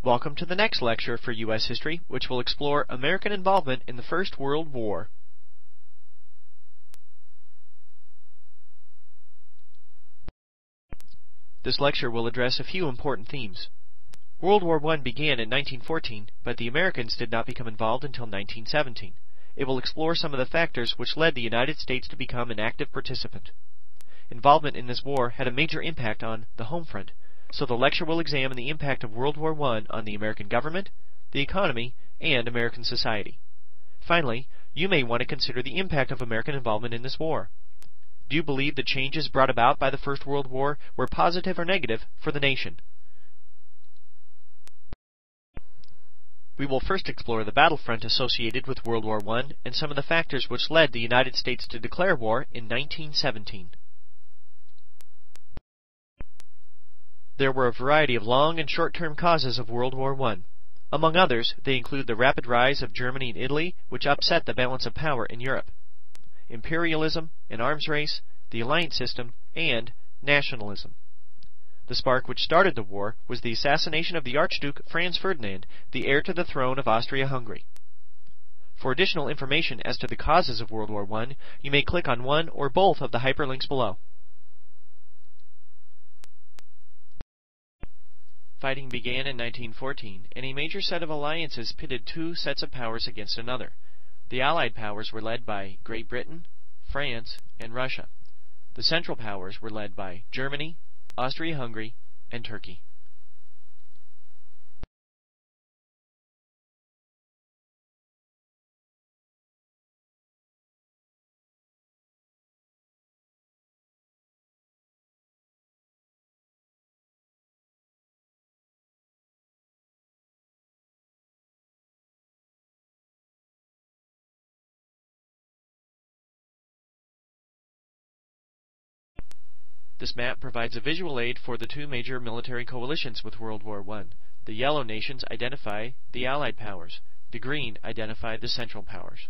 Welcome to the next lecture for U.S. History, which will explore American involvement in the First World War. This lecture will address a few important themes. World War I began in 1914, but the Americans did not become involved until 1917. It will explore some of the factors which led the United States to become an active participant. Involvement in this war had a major impact on the home front, so the lecture will examine the impact of World War I on the American government, the economy, and American society. Finally, you may want to consider the impact of American involvement in this war. Do you believe the changes brought about by the First World War were positive or negative for the nation? We will first explore the battlefront associated with World War I and some of the factors which led the United States to declare war in 1917. There were a variety of long and short-term causes of World War I. Among others, they include the rapid rise of Germany and Italy, which upset the balance of power in Europe, imperialism, an arms race, the alliance system, and nationalism. The spark which started the war was the assassination of the Archduke Franz Ferdinand, the heir to the throne of Austria-Hungary. For additional information as to the causes of World War I, you may click on one or both of the hyperlinks below. Fighting began in 1914, and a major set of alliances pitted two sets of powers against another. The Allied powers were led by Great Britain, France, and Russia. The Central powers were led by Germany, Austria-Hungary, and Turkey. This map provides a visual aid for the two major military coalitions with World War I. The yellow nations identify the Allied powers. The green identify the Central powers.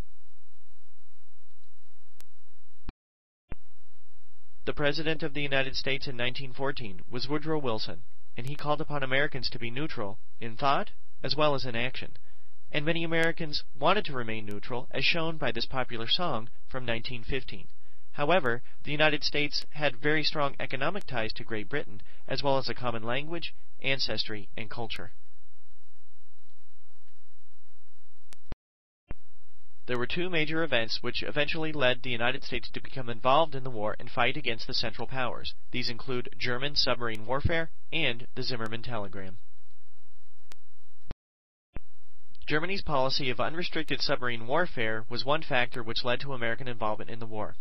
The President of the United States in 1914 was Woodrow Wilson, and he called upon Americans to be neutral in thought as well as in action. And many Americans wanted to remain neutral, as shown by this popular song from 1915. However, the United States had very strong economic ties to Great Britain, as well as a common language, ancestry, and culture. There were two major events which eventually led the United States to become involved in the war and fight against the Central Powers. These include German submarine warfare and the Zimmermann telegram. Germany's policy of unrestricted submarine warfare was one factor which led to American involvement in the war.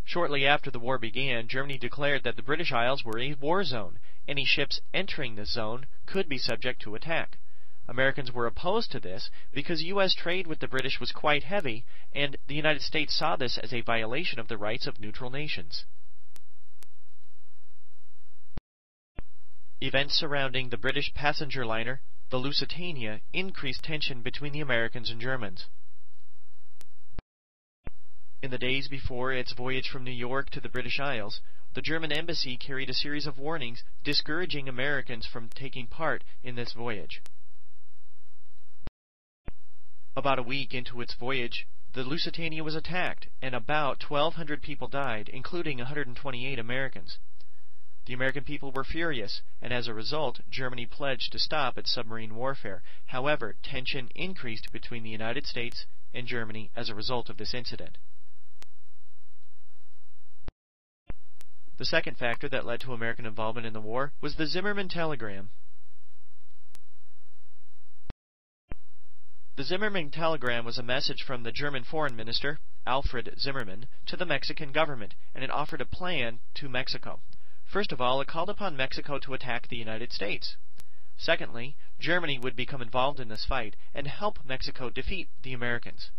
Shortly after the war began, Germany declared that the British Isles were a war zone. Any ships entering this zone could be subject to attack. Americans were opposed to this because U.S. trade with the British was quite heavy, and the United States saw this as a violation of the rights of neutral nations. Events surrounding the British passenger liner, the Lusitania, increased tension between the Americans and Germans. In the days before its voyage from New York to the British Isles, the German embassy carried a series of warnings discouraging Americans from taking part in this voyage. About a week into its voyage, the Lusitania was attacked, and about 1,200 people died, including 128 Americans. The American people were furious, and as a result, Germany pledged to stop its submarine warfare. However, tension increased between the United States and Germany as a result of this incident. The second factor that led to American involvement in the war was the Zimmermann telegram. The Zimmermann telegram was a message from the German foreign minister, Alfred Zimmermann, to the Mexican government, and it offered a plan to Mexico. First of all, it called upon Mexico to attack the United States. Secondly, Germany would become involved in this fight and help Mexico defeat the Americans.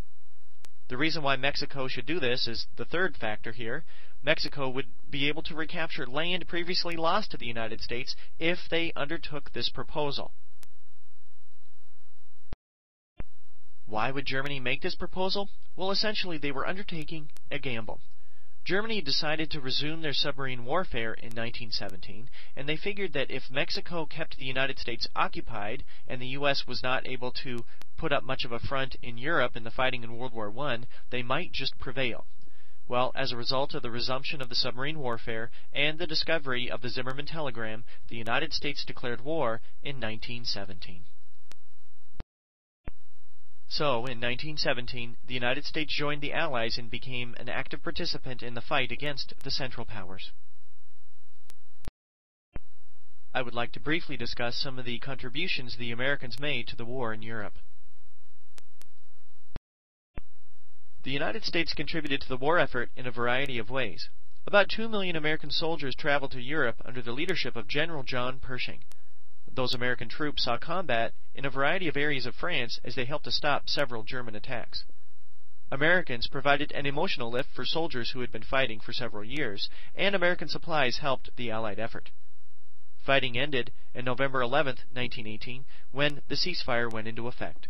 The reason why Mexico should do this is the third factor here. Mexico would be able to recapture land previously lost to the United States if they undertook this proposal. Why would Germany make this proposal? Well, essentially they were undertaking a gamble. Germany decided to resume their submarine warfare in 1917, and they figured that if Mexico kept the United States occupied and the U.S. was not able to put up much of a front in Europe in the fighting in World War I, they might just prevail. Well, as a result of the resumption of the submarine warfare and the discovery of the Zimmermann telegram, the United States declared war in 1917. So, in 1917, the United States joined the Allies and became an active participant in the fight against the Central Powers. I would like to briefly discuss some of the contributions the Americans made to the war in Europe. The United States contributed to the war effort in a variety of ways. About 2 million American soldiers traveled to Europe under the leadership of General John Pershing. Those American troops saw combat in a variety of areas of France as they helped to stop several German attacks. Americans provided an emotional lift for soldiers who had been fighting for several years, and American supplies helped the Allied effort. Fighting ended on November 11, 1918, when the ceasefire went into effect.